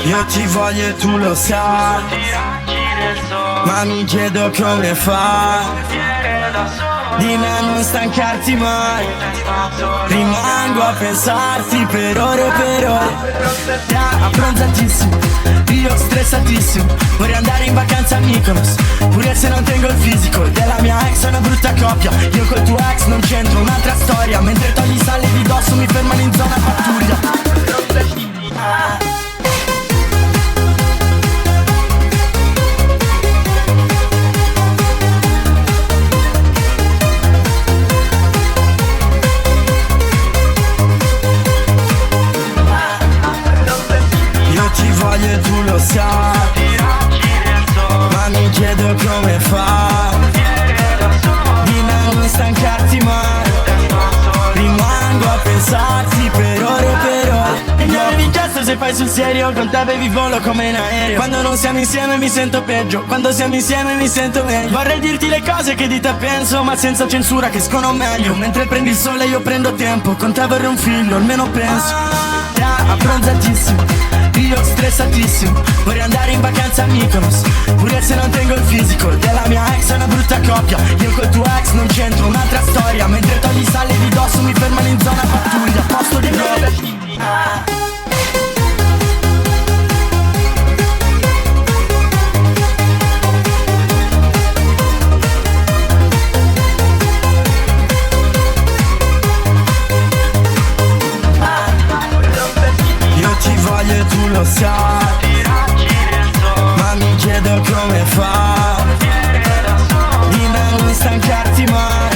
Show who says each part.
Speaker 1: Io ti voglio e tu lo sai, ma mi chiedo come fai. Di me non stancarti mai, rimango a pensarti per ore e per ore. Abbronzatissimo, io stressatissimo, vorrei andare in vacanza a Mykonos, pure se non tengo il fisico della mia ex, è una brutta coppia. Io col tuo ex non c'entro, un'altra storia. Mentre togli i sali di dosso mi fermano in zona pattuglia. Io ti voglio e tu lo sai, ma mi chiedo come fai. Di me non stancarti mai, rimango a pensarti per ore e per ore. E mi avevi chiesto se fai sul serio, con te bevi volo come in aereo. Quando non siamo insieme mi sento peggio, quando siamo insieme mi sento meglio. Vorrei dirti le cose che di te penso, ma senza censura che escono meglio. Mentre prendi il sole io prendo tempo, con te vorrei un figlio, almeno penso. Abbronzatissimo, io stressatissimo, vorrei andare in vacanza a Mykonos, pure se non tengo il fisico della mia ex, è una brutta coppia. Io col tuo ex non c'entro, un'altra storia. Mentre togli i sali di dosso mi fermano in zona pattuglia. Posto di prove. Io ti voglio e tu lo sai, ma mi chiedo come fai. Di me non stancarti mai,